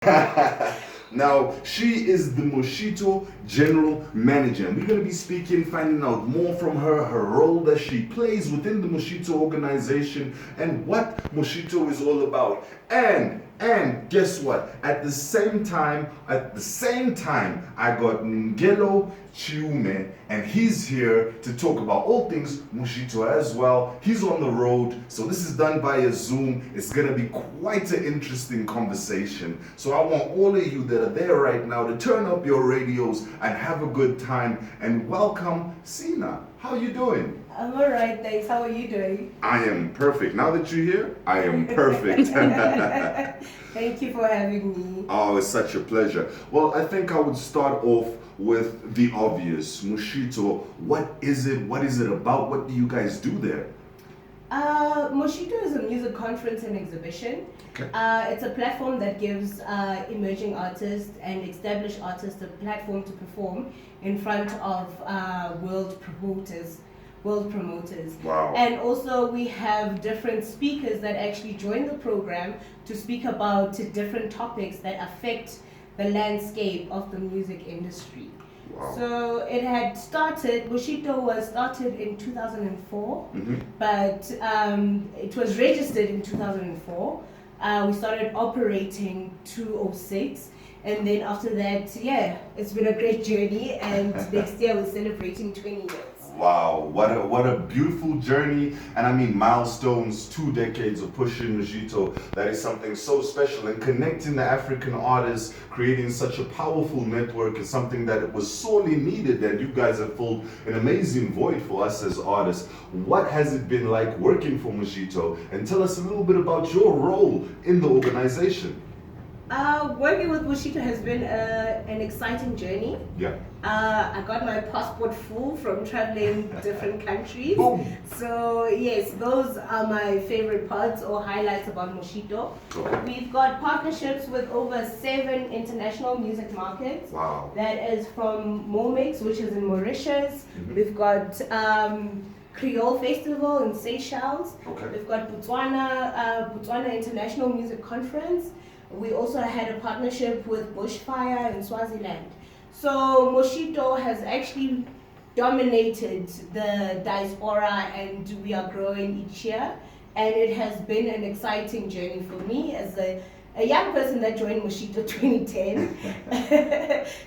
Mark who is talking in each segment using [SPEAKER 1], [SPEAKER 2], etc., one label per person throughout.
[SPEAKER 1] Now, she is the Moshito General Manager. And we're going to be speaking, finding out more from her, her role that she plays within the Moshito organization, and what Moshito is all about. And guess what? At the same time, I got Ngelo Chiume, and he's here to talk about all things Moshito as well. He's on the road, so this is done via Zoom. It's gonna be quite an interesting conversation. So I want all of you that are there right now to turn up your radios and have a good time, and welcome Sina. How you doing?
[SPEAKER 2] I'm alright, thanks. How are you doing?
[SPEAKER 1] I am perfect. Now that you're here, I am perfect.
[SPEAKER 2] Thank you for having me.
[SPEAKER 1] Oh, it's such a pleasure. Well, I think I would start off with the obvious. Moshito, what is it? What is it about? What do you guys do there?
[SPEAKER 2] MOSHITO is a music conference and exhibition.
[SPEAKER 1] Okay.
[SPEAKER 2] It's a platform that gives emerging artists and established artists a platform to perform in front of world promoters.
[SPEAKER 1] Wow.
[SPEAKER 2] And also we have different speakers that actually join the program to speak about different topics that affect the landscape of the music industry.
[SPEAKER 1] Wow.
[SPEAKER 2] So it had started, MOSHITO was started in 2004, but it was registered in 2004. We started operating 2006, and then after that, yeah, it's been a great journey, and next year we're celebrating 20 years.
[SPEAKER 1] Wow, what a beautiful journey, and I mean milestones, 2 decades of pushing Moshito. That is something so special, and connecting the African artists, creating such a powerful network is something that was sorely needed, and you guys have filled an amazing void for us as artists. What has it been like working for Moshito, and tell us a little bit about your role in the organization.
[SPEAKER 2] Working with MOSHITO has been an exciting journey.
[SPEAKER 1] Yeah.
[SPEAKER 2] I got my passport full from traveling different countries.
[SPEAKER 1] Boom.
[SPEAKER 2] So yes, those are my favorite parts or highlights about MOSHITO.
[SPEAKER 1] Okay.
[SPEAKER 2] We've got partnerships with over 7 international music markets.
[SPEAKER 1] Wow.
[SPEAKER 2] That is from Momix, which is in Mauritius. We've got Creole Festival in Seychelles.
[SPEAKER 1] Okay.
[SPEAKER 2] We've got Botswana International Music Conference. We also had a partnership with Bushfire in Swaziland. So MOSHITO has actually dominated the diaspora, and we are growing each year. And it has been an exciting journey for me as a young person that joined MOSHITO 2010.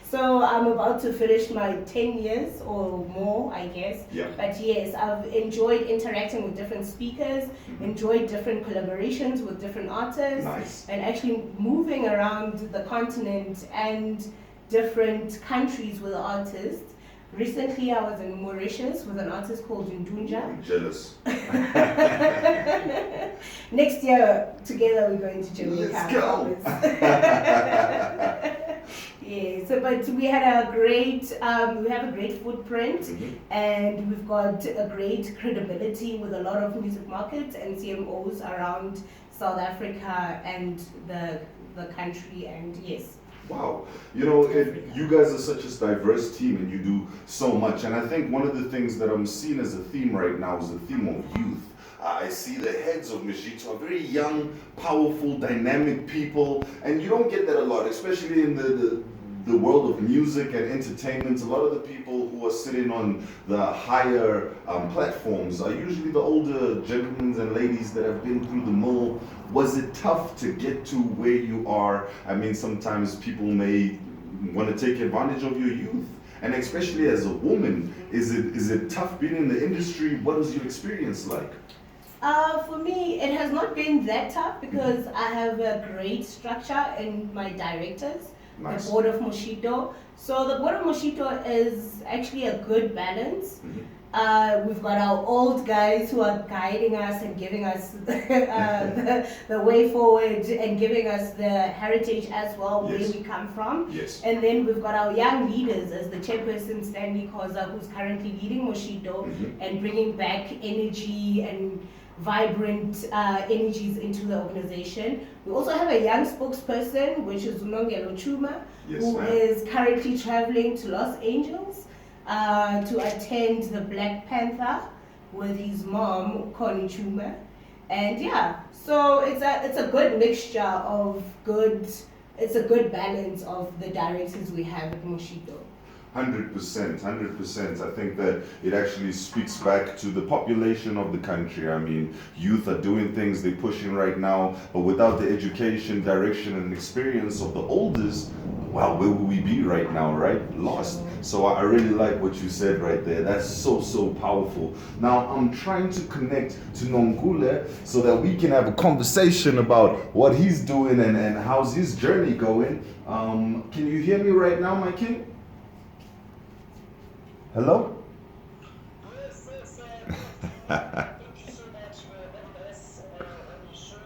[SPEAKER 2] So I'm about to finish my 10 years or more, I guess.
[SPEAKER 1] Yeah.
[SPEAKER 2] But yes, I've enjoyed interacting with different speakers, enjoyed different collaborations with different artists,
[SPEAKER 1] Nice.
[SPEAKER 2] and actually moving around the continent and different countries with artists. Recently, I was in Mauritius with an artist called Ndunja.
[SPEAKER 1] I'm jealous.
[SPEAKER 2] Next year, together, we're going to Jamaica.
[SPEAKER 1] Let's go.
[SPEAKER 2] Yeah, so but we had a great, we have a great footprint, and we've got a great credibility with a lot of music markets and CMOs around South Africa and the country, and yes.
[SPEAKER 1] Wow, you know, you guys are such a diverse team, and you do so much. And I think one of the things that I'm seeing as a theme right now is the theme of youth. I see the heads of Moshito are very young, powerful, dynamic people, and you don't get that a lot, especially in the world of music and entertainment. A lot of the people who are sitting on the higher platforms are usually the older gentlemen and ladies that have been through the mill. Was it tough to get to where you are? I mean, sometimes people may want to take advantage of your youth. And especially as a woman, is it tough being in the industry? What was your experience like?
[SPEAKER 2] For me, it has not been that tough because I have a great structure in my directors.
[SPEAKER 1] Nice.
[SPEAKER 2] The board of MOSHITO. So the board of MOSHITO is actually a good balance. We've got our old guys who are guiding us and giving us the way forward and giving us the heritage as well,
[SPEAKER 1] Yes.
[SPEAKER 2] where we come from.
[SPEAKER 1] Yes.
[SPEAKER 2] And then we've got our young leaders as the chairperson, Stanley Koza, who's currently leading MOSHITO and bringing back energy and vibrant energies into the organization. We also have a young spokesperson, which is Unongelo Chuma,
[SPEAKER 1] Yes,
[SPEAKER 2] who
[SPEAKER 1] ma'am.
[SPEAKER 2] is currently traveling to Los Angeles to attend the Black Panther with his mom, Connie Chuma. And yeah, so it's a good mixture of good it's a good balance of the directors we have at MOSHITO.
[SPEAKER 1] 100%. I think that it actually speaks back to the population of the country. I mean, youth are doing things, they're pushing right now, but without the education, direction, and experience of the oldest, well, where would we be right now, right? Lost. So I really like what you said right there. That's so powerful. Now, I'm trying to connect to Nongule so that we can have a conversation about what he's doing and how's his journey going. Can you hear me right now, my king? Hello?
[SPEAKER 3] Yes. Thank you so much for having us on your show.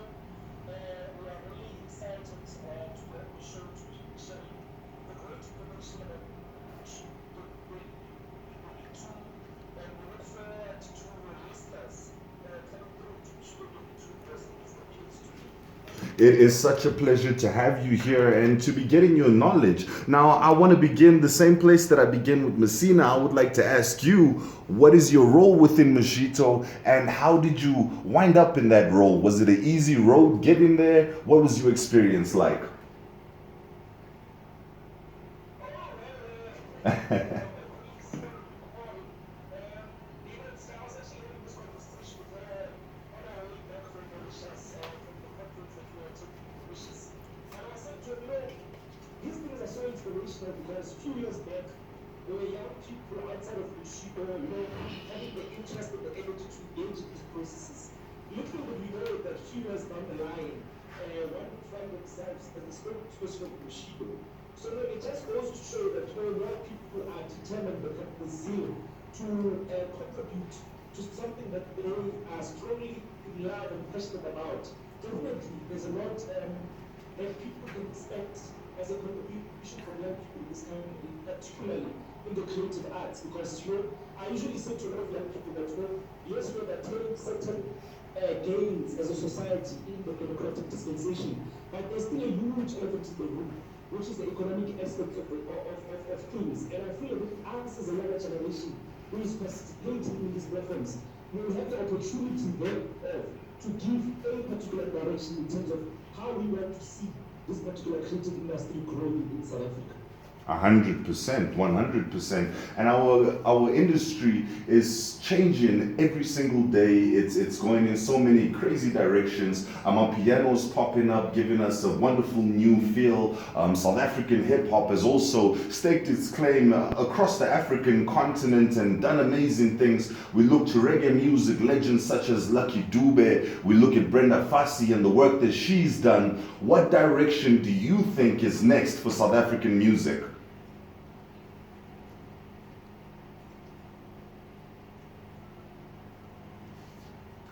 [SPEAKER 3] We are really excited to have the show to show the great information about the way we do, and we look forward to listeners coming through to show to present the kids to you.
[SPEAKER 1] It is such a pleasure to have you here and to be getting your knowledge. Now, I want to begin the same place that I begin with Messina. I would like to ask you, what is your role within MOSHITO and how did you wind up in that role? Was it an easy road getting there? What was your experience like?
[SPEAKER 3] These things are so inspirational because 2 years back, there were young people outside of MOSHITO, having the interest and the energy to engage in these processes. Little did we know that 2 years down the line, one would find themselves at the spokesperson of MOSHITO. So it just goes to show that more people are determined and have the zeal to contribute to something that they are strongly in love and passionate about. Definitely, there's a lot that people can expect as a contribution from young people in this country, particularly in the creative arts, because I usually say to a lot of young people that yes, we're attaining certain gains as a society in the democratic dispensation, but there's still a huge elephant in the room, which is the economic aspect of things. And I feel that us as a younger generation who is participating in these platforms, we will have the opportunity there to give a particular direction in terms of how we want to see this particular creative industry growing in South Africa.
[SPEAKER 1] 100%, 100%. And our industry is changing every single day. It's going in so many crazy directions. Our pianos popping up, giving us a wonderful new feel. South African hip hop has also staked its claim across the African continent and done amazing things. We look to reggae music legends such as Lucky Dube. We look at Brenda Fassie and the work that she's done. What direction do you think is next for South African music?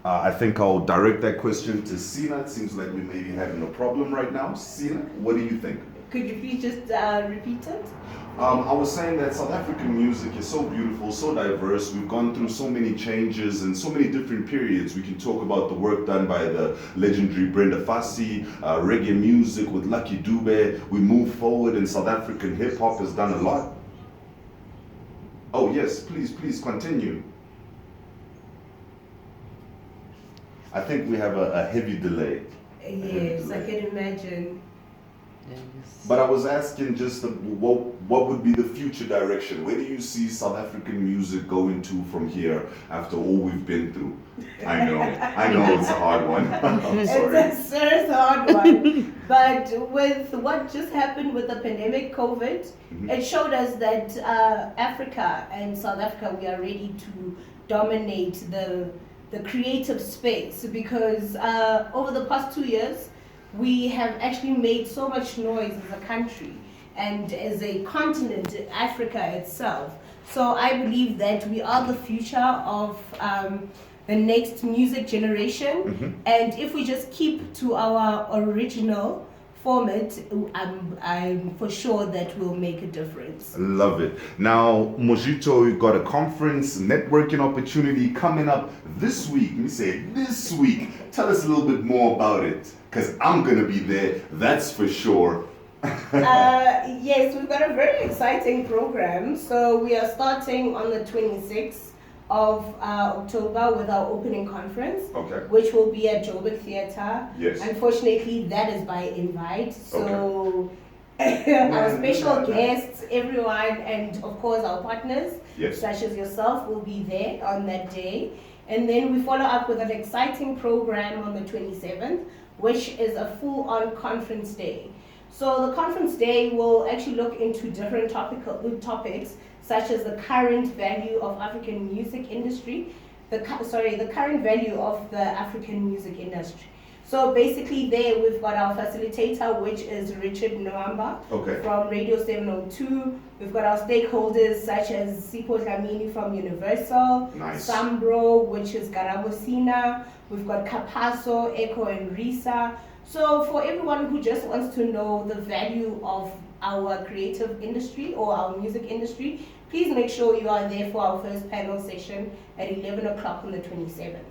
[SPEAKER 1] I think I'll direct that question to Sina. It seems like we may be having a problem right now. Sina, what do you think?
[SPEAKER 2] Could you please just repeat it?
[SPEAKER 1] I was saying that South African music is so beautiful, so diverse. We've gone through so many changes and so many different periods. We can talk about the work done by the legendary Brenda Fassie, reggae music with Lucky Dube. We move forward and South African hip hop has done a lot. Oh yes, please continue. I think we have a heavy delay.
[SPEAKER 2] Yes, I can imagine.
[SPEAKER 1] But I was asking just what would be the future direction? Where do you see South African music going to from here after all we've been through? I know it's a hard one. I'm sorry.
[SPEAKER 2] It's a serious hard one. But with what just happened with the pandemic, COVID, it showed us that Africa and South Africa, we are ready to dominate the creative space, because over the past 2 years, we have actually made so much noise as a country and as a continent, Africa itself. So I believe that we are the future of the next music generation. And if we just keep to our original format, I'm for sure that will make a difference.
[SPEAKER 1] Love it. Now, MOSHITO, you've got a conference, networking opportunity coming up this week. Let me say this week. Tell us a little bit more about it, because I'm going to be there, that's for sure.
[SPEAKER 2] Yes, we've got a very exciting program. So we are starting on the 26th of October with our opening conference,
[SPEAKER 1] Okay.
[SPEAKER 2] which will be at Joburg Theatre.
[SPEAKER 1] Yes.
[SPEAKER 2] Unfortunately, that is by invite. So our special guests, everyone, and of course our partners,
[SPEAKER 1] Yes.
[SPEAKER 2] such as yourself, will be there on that day. And then we follow up with an exciting program on the 27th, which is a full-on conference day. So the conference day will actually look into different topics, such as the current value of African music industry, the current value of the African music industry. So basically there we've got our facilitator, which is Richard Nwamba
[SPEAKER 1] Okay.
[SPEAKER 2] from Radio 702. We've got our stakeholders such as Sipho Dlamini from Universal,
[SPEAKER 1] Nice.
[SPEAKER 2] Sambro, which is Garabo Sina. We've got Capasso, Echo, and Risa. So for everyone who just wants to know the value of our creative industry or our music industry, please make sure you are there for our first panel session at 11 o'clock on the 27th.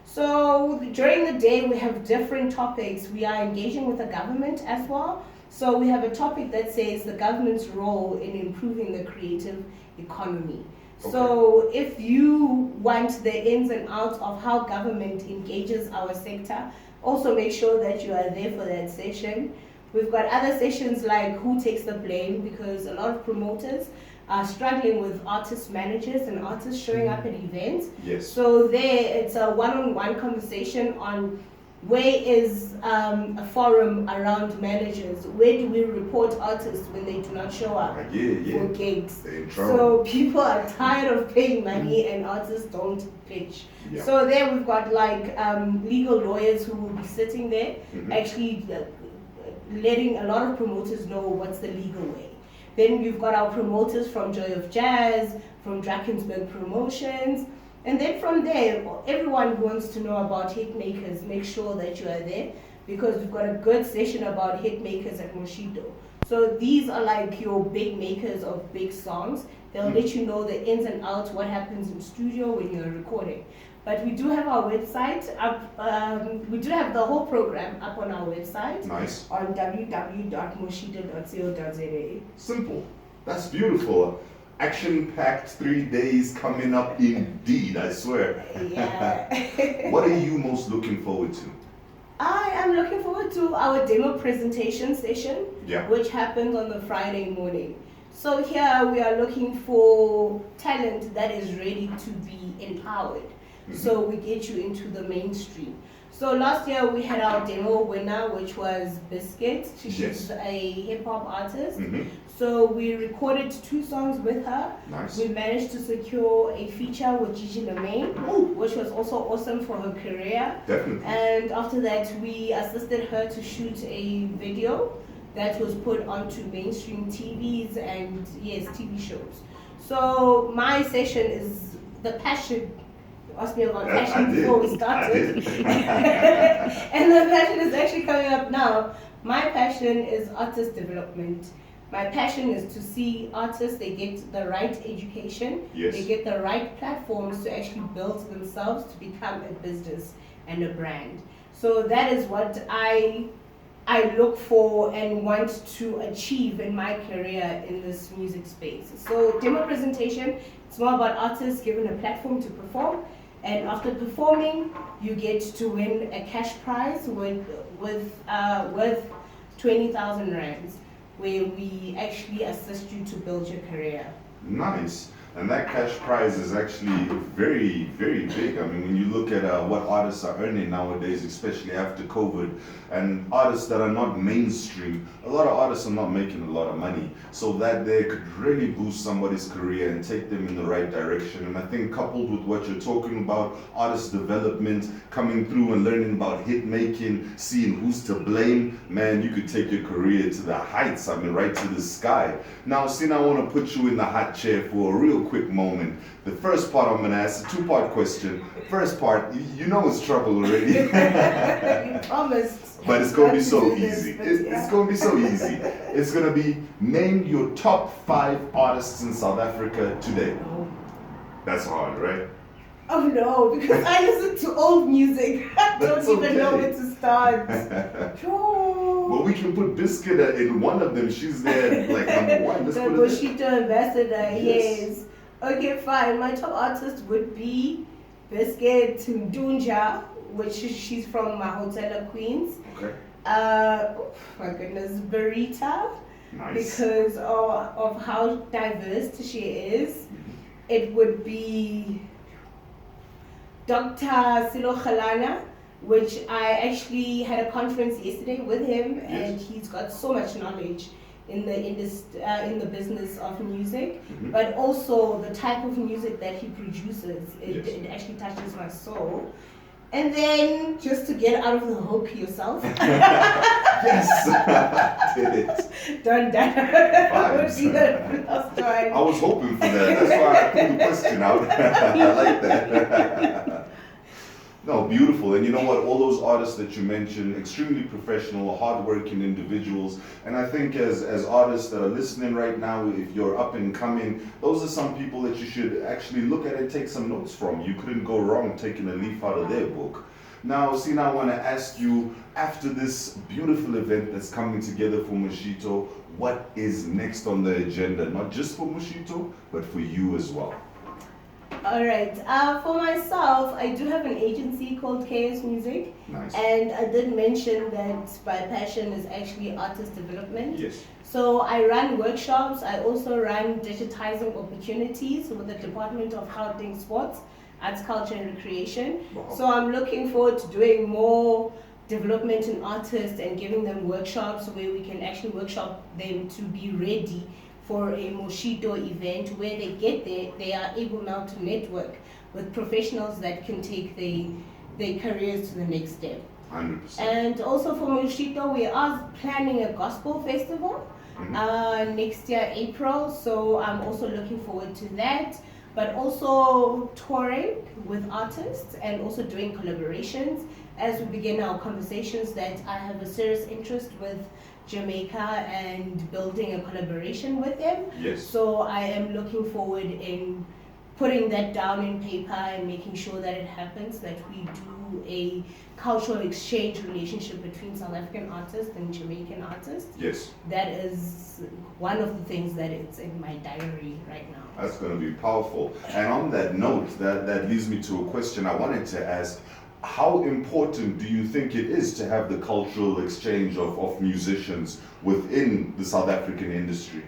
[SPEAKER 2] So during the day we have different topics. We are engaging with the government as well. So we have a topic that says the government's role in improving the creative economy.
[SPEAKER 1] Okay.
[SPEAKER 2] So if you want the ins and outs of how government engages our sector, also make sure that you are there for that session. We've got other sessions like who takes the blame, because a lot of promoters are struggling with artist managers and artists showing up at events.
[SPEAKER 1] Yes.
[SPEAKER 2] So there it's a one-on-one conversation on where is a forum around managers. Where do we report artists when they do not show up for gigs?
[SPEAKER 1] They're in trouble.
[SPEAKER 2] So people are tired of paying money and artists don't pitch.
[SPEAKER 1] Yeah.
[SPEAKER 2] So there we've got like legal lawyers who will be sitting there,
[SPEAKER 1] Mhm.
[SPEAKER 2] actually letting a lot of promoters know what's the legal way. Then we've got our promoters from Joy of Jazz, from Drakensberg Promotions. And then from there, everyone who wants to know about hit makers, make sure that you are there, because we've got a good session about hit makers at MOSHITO. So these are like your big makers of big songs. They'll let you know the ins and outs, what happens in studio when you're recording. But we do have our website up, we do have the whole program up on our website.
[SPEAKER 1] Nice.
[SPEAKER 2] On www.moshito.co.za.
[SPEAKER 1] Simple. That's beautiful. Action-packed 3 days coming up indeed, I swear.
[SPEAKER 2] Yeah.
[SPEAKER 1] What are you most looking forward to?
[SPEAKER 2] I am looking forward to our demo presentation session,
[SPEAKER 1] Yeah.
[SPEAKER 2] which happens on the Friday morning. So here we are looking for talent that is ready to be empowered. So we get you into the mainstream. So last year we had our demo winner, which was Biscuit. She's
[SPEAKER 1] Yes.
[SPEAKER 2] a hip hop artist.
[SPEAKER 1] Mhm.
[SPEAKER 2] So we recorded 2 songs with her.
[SPEAKER 1] Nice.
[SPEAKER 2] We managed to secure a feature with Gigi Lemaine, which was also awesome for her career.
[SPEAKER 1] Definitely.
[SPEAKER 2] And after that, we assisted her to shoot a video that was put onto mainstream TVs and TV shows. So my session is the passion. You asked me about
[SPEAKER 1] I
[SPEAKER 2] passion
[SPEAKER 1] did.
[SPEAKER 2] before we started. And the passion is actually coming up now. My passion is artist development. My passion is to see artists, they get the right education,
[SPEAKER 1] Yes.
[SPEAKER 2] they get the right platforms to actually build themselves to become a business and a brand. So that is what I look for and want to achieve in my career in this music space. So demo presentation, it's more about artists given a platform to perform, and after performing, you get to win a cash prize with 20,000 rands, where we actually assist you to build your career.
[SPEAKER 1] Nice. And that cash prize is actually very, very big. I mean, when you look at what artists are earning nowadays, especially after COVID, and artists that are not mainstream, a lot of artists are not making a lot of money. So that they could really boost somebody's career and take them in the right direction. And I think coupled with what you're talking about, artist development, coming through and learning about hit making, seeing who's to blame, man, you could take your career to the heights, I mean, right to the sky. Now, Sina, I want to put you in the hot chair for a real quick moment. The first part I'm going to ask, a 2-part question. First part, you know it's trouble already.
[SPEAKER 2] You promised.
[SPEAKER 1] But it's going to be
[SPEAKER 2] not
[SPEAKER 1] so
[SPEAKER 2] do this,
[SPEAKER 1] easy.
[SPEAKER 2] but
[SPEAKER 1] It's
[SPEAKER 2] yeah.
[SPEAKER 1] going to be so easy. It's going to be, name your top 5 artists in South Africa today.
[SPEAKER 2] Oh.
[SPEAKER 1] That's hard, right?
[SPEAKER 2] Oh no, because I listen to old music. I don't
[SPEAKER 1] That's
[SPEAKER 2] even know
[SPEAKER 1] okay.
[SPEAKER 2] where to start. Sure.
[SPEAKER 1] Well, we can put Biscuit in one of them. She's there like number 1. Let's
[SPEAKER 2] The
[SPEAKER 1] put it there.
[SPEAKER 2] MOSHITO ambassador,
[SPEAKER 1] Yes.
[SPEAKER 2] yes. Okay, fine. My top artist would be Biscuit Ndunja, which she's from Mahotela, Queens.
[SPEAKER 1] Okay.
[SPEAKER 2] Oh my goodness, Barita,
[SPEAKER 1] Nice.
[SPEAKER 2] because of how diverse she is. It would be Dr. Silo Khalana, which I actually had a conference yesterday with him, and he's got so much knowledge in the business of music, but also the type of music that he produces. It actually touches my soul. And then, just to get out of the hook yourself.
[SPEAKER 1] Yes, did it.
[SPEAKER 2] Done that.
[SPEAKER 1] I was hoping for that. That's why I threw the question out. I like that. No, beautiful. And you know what? All those artists that you mentioned, extremely professional, hardworking individuals. And I think as artists that are listening right now, if you're up and coming, those are some people that you should actually look at and take some notes from. You couldn't go wrong taking a leaf out of their book. Now, Sina, I want to ask you, after this beautiful event that's coming together for MOSHITO, what is next on the agenda? Not just for MOSHITO, but for you as well.
[SPEAKER 2] All right. For myself, I do have an agency called KS Music.
[SPEAKER 1] Nice.
[SPEAKER 2] And I did mention that my passion is actually artist development.
[SPEAKER 1] Yes.
[SPEAKER 2] So I run workshops. I also run digitizing opportunities with the Department of Gauteng Sports, Arts, Culture and Recreation.
[SPEAKER 1] Wow.
[SPEAKER 2] So I'm looking forward to doing more development in artists and giving them workshops where we can actually workshop them to be ready for a MOSHITO event. Where they get there, they are able now to network with professionals that can take their careers to the next step.
[SPEAKER 1] 100%.
[SPEAKER 2] And also for MOSHITO, we are planning a gospel festival next year, April. So I'm also looking forward to that. But also touring with artists and also doing collaborations as we begin our conversations, that I have a serious interest with Jamaica and building a collaboration with them.
[SPEAKER 1] Yes.
[SPEAKER 2] So I am looking forward in putting that down in paper and making sure that it happens, that we do a cultural exchange relationship between South African artists and Jamaican artists.
[SPEAKER 1] Yes.
[SPEAKER 2] That is one of the things that is in my diary right now.
[SPEAKER 1] That's going to be powerful. And on that note, that leads me to a question I wanted to ask. How important do you think it is to have the cultural exchange of musicians within the South African industry?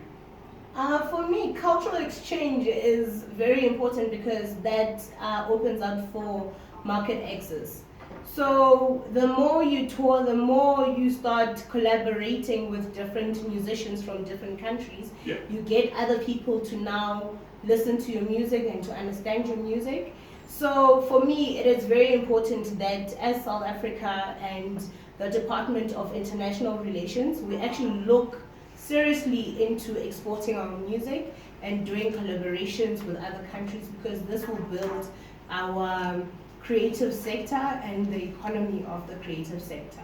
[SPEAKER 2] For me, cultural exchange is very important because that opens up for market access. So the more you tour, the more you start collaborating with different musicians from different countries, you get other people to now listen to your music and to understand your music. So for me, it is very important that as South Africa and the Department of International Relations, we actually look seriously into exporting our music and doing collaborations with other countries, because this will build our creative sector and the economy of the creative sector.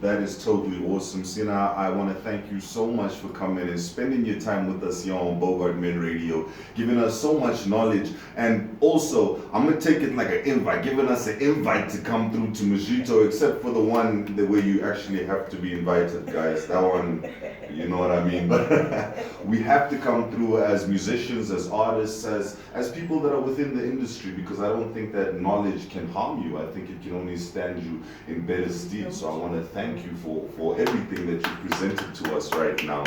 [SPEAKER 1] That is totally awesome. Sina, I want to thank you so much for coming and spending your time with us here on Bogart Men Radio, giving us so much knowledge. And also, I'm going to take it like an invite, giving us an invite to come through to MOSHITO, except for the one where you actually have to be invited, guys. That one, you know what I mean. But we have to come through as musicians, as artists, as people that are within the industry, because I don't think that knowledge can harm you. I think it can only stand you in better stead. So I want to thank you for everything that you presented to us right now.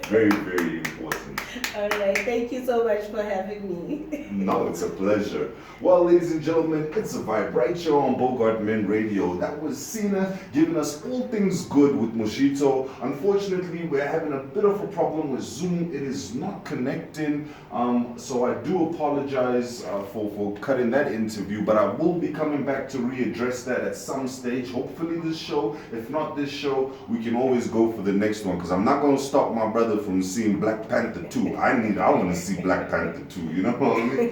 [SPEAKER 1] Very, very important.
[SPEAKER 2] All right, thank you so much for having me.
[SPEAKER 1] No, it's a pleasure. Well, ladies and gentlemen, it's a vibe right here on Bogart Men Radio. That was Sina giving us all things good with MOSHITO. Unfortunately, we're having a bit of a problem with Zoom. It is not connecting. So I do apologize for cutting that interview, but I will be coming back to readdress that at some stage. Hopefully this show. If not this show, we can always go for the next one, because I'm not going to stop my brother from seeing Black Panther 2. I want to see Black Panther 2, you know what I mean?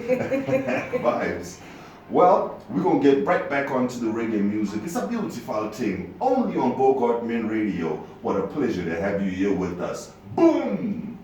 [SPEAKER 1] Vibes. Well, we're going to get right back onto the reggae music. It's a beautiful thing, only on Bogart Men Radio. What a pleasure to have you here with us. Boom!